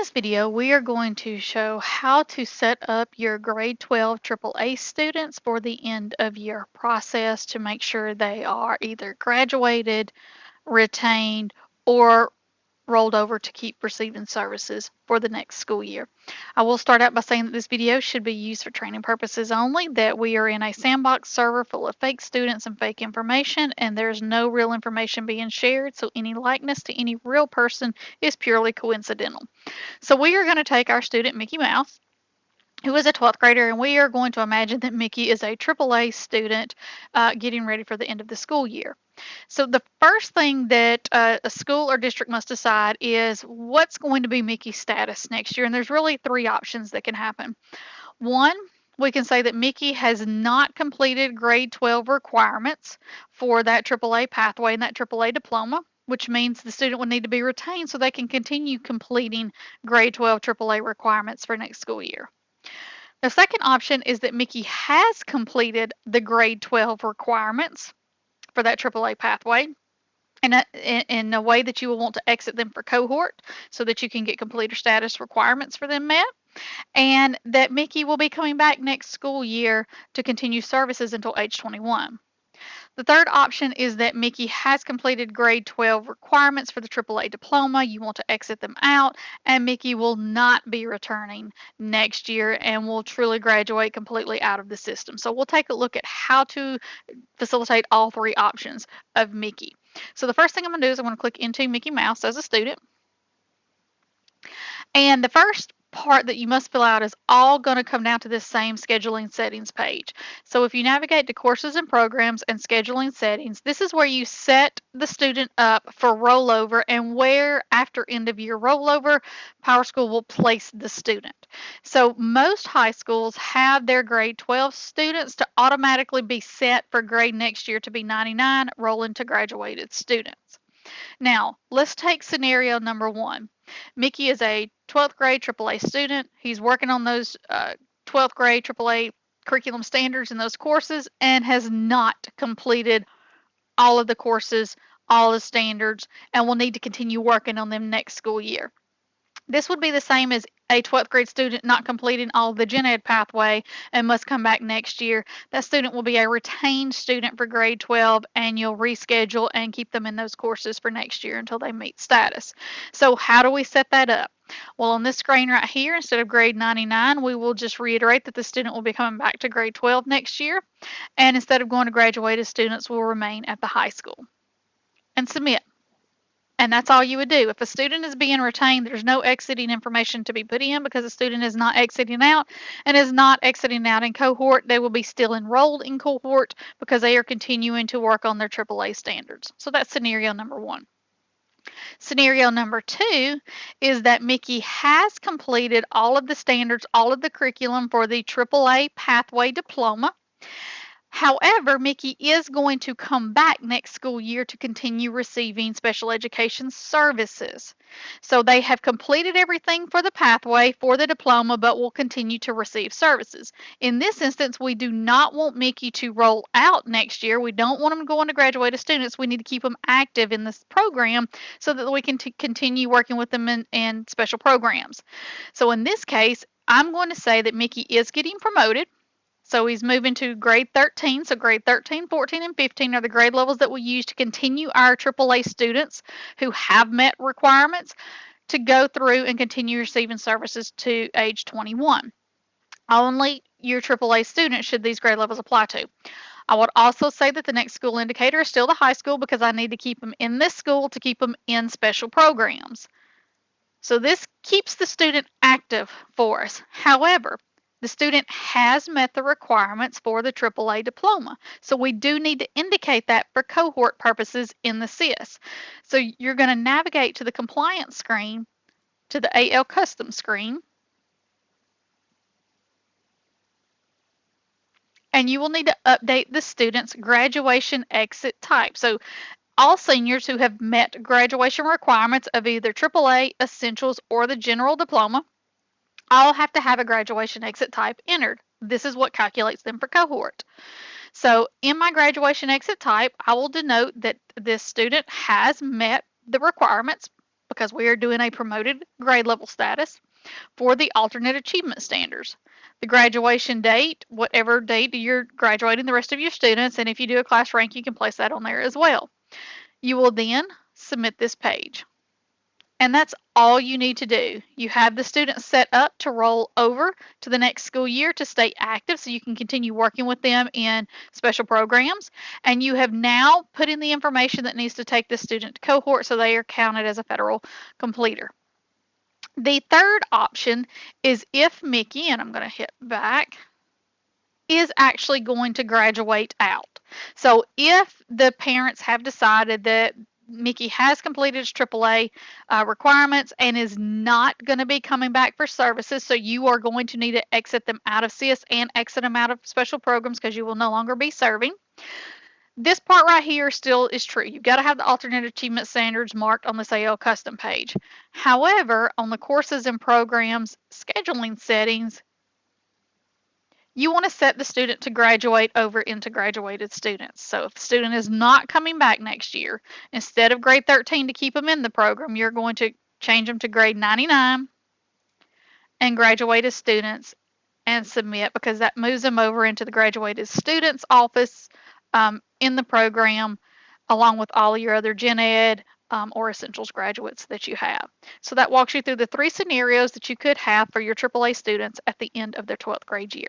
this video, we are going to show how to set up your grade 12 AAA students for the end of year process to make sure they are either graduated, retained, or rolled over to keep receiving services for the next school year. I will start out by saying that this video should be used for training purposes only, that we are in a sandbox server full of fake students and fake information, and there's no real information being shared, so any likeness to any real person is purely coincidental. So we are going to take our student Mickey Mouse, who is a 12th grader, and we are going to imagine that Mickey is a AAA student getting ready for the end of the school year. So the first thing that a school or district must decide is what's going to be Mickey's status next year. And there's really three options that can happen. One, we can say that Mickey has not completed grade 12 requirements for that AAA pathway and that AAA diploma, which means the student will need to be retained so they can continue completing grade 12 AAA requirements for next school year. The second option is that Mickey has completed the grade 12 requirements for that AAA pathway in a way that you will want to exit them for cohort so that you can get completer status requirements for them met, and that Mickey will be coming back next school year to continue services until age 21. The third option is that Mickey has completed grade 12 requirements for the AAA diploma. You want to exit them out, and Mickey will not be returning next year and will truly graduate completely out of the system. So we'll take a look at how to facilitate all three options of Mickey. So the first thing I'm going to do is I'm going to click into Mickey Mouse as a student. And the first part that you must fill out is all going to come down to this same scheduling settings page. So if you navigate to courses and programs and scheduling settings, this is where you set the student up for rollover and where after end of year rollover, PowerSchool will place the student. So most high schools have their grade 12 students to automatically be set for grade next year to be 99, rolling to graduated students. Now, let's take scenario number one. Mickey is a 12th grade AAA student. He's working on those 12th grade AAA curriculum standards in those courses and has not completed all of the courses, all the standards, and will need to continue working on them next school year. This would be the same as a 12th grade student not completing all the Gen Ed pathway and must come back next year. That student will be a retained student for grade 12, and you'll reschedule and keep them in those courses for next year until they meet status. So how do we set that up? Well, on this screen right here, instead of grade 99, we will just reiterate that the student will be coming back to grade 12 next year, and instead of going to graduated, students will remain at the high school. And submit. And that's all you would do. If a student is being retained, there's no exiting information to be put in because the student is not exiting out and is not exiting out in cohort. They will be still enrolled in cohort because they are continuing to work on their AAA standards. So that's scenario number one. Scenario number two is that Mickey has completed all of the standards, all of the curriculum for the AAA pathway diploma. However, Mickey is going to come back next school year to continue receiving special education services. So they have completed everything for the pathway for the diploma, but will continue to receive services. In this instance, we do not want Mickey to roll out next year. We don't want him to go on to graduated students. We need to keep him active in this program so that we can continue working with them in special programs. So in this case, I'm going to say that Mickey is getting promoted. So he's moving to grade 13. So grade 13, 14, and 15 are the grade levels that we use to continue our AAA students who have met requirements to go through and continue receiving services to age 21. Only your AAA students should these grade levels apply to. I would also say that the next school indicator is still the high school because I need to keep them in this school to keep them in special programs. So this keeps the student active for us. However, the student has met the requirements for the AAA diploma. So we do need to indicate that for cohort purposes in the SIS. So you're going to navigate to the compliance screen, to the AL custom screen, and you will need to update the student's graduation exit type. So all seniors who have met graduation requirements of either AAA, Essentials, or the General Diploma all have to have a graduation exit type entered. This is what calculates them for cohort. So in my graduation exit type, I will denote that this student has met the requirements because we are doing a promoted grade level status for the alternate achievement standards. The graduation date, whatever date you're graduating the rest of your students, and if you do a class rank, you can place that on there as well. You will then submit this page. And that's all you need to do. You have the students set up to roll over to the next school year to stay active so you can continue working with them in special programs. And you have now put in the information that needs to take the student to cohort so they are counted as a federal completer. The third option is if Mickey, and I'm going to hit back, is actually going to graduate out. So if the parents have decided that Mickey has completed his AAA requirements and is not going to be coming back for services, so you are going to need to exit them out of SIS and exit them out of special programs because you will no longer be serving. This part right here still is true. You've got to have the alternate achievement standards marked on this AL custom page. However, on the courses and programs scheduling settings, you want to set the student to graduate over into graduated students. So if the student is not coming back next year, instead of grade 13 to keep them in the program, you're going to change them to grade 99 and graduated students and submit, because that moves them over into the graduated students office in the program along with all your other gen ed or essentials graduates that you have. So that walks you through the 3 scenarios that you could have for your AAA students at the end of their 12th grade year.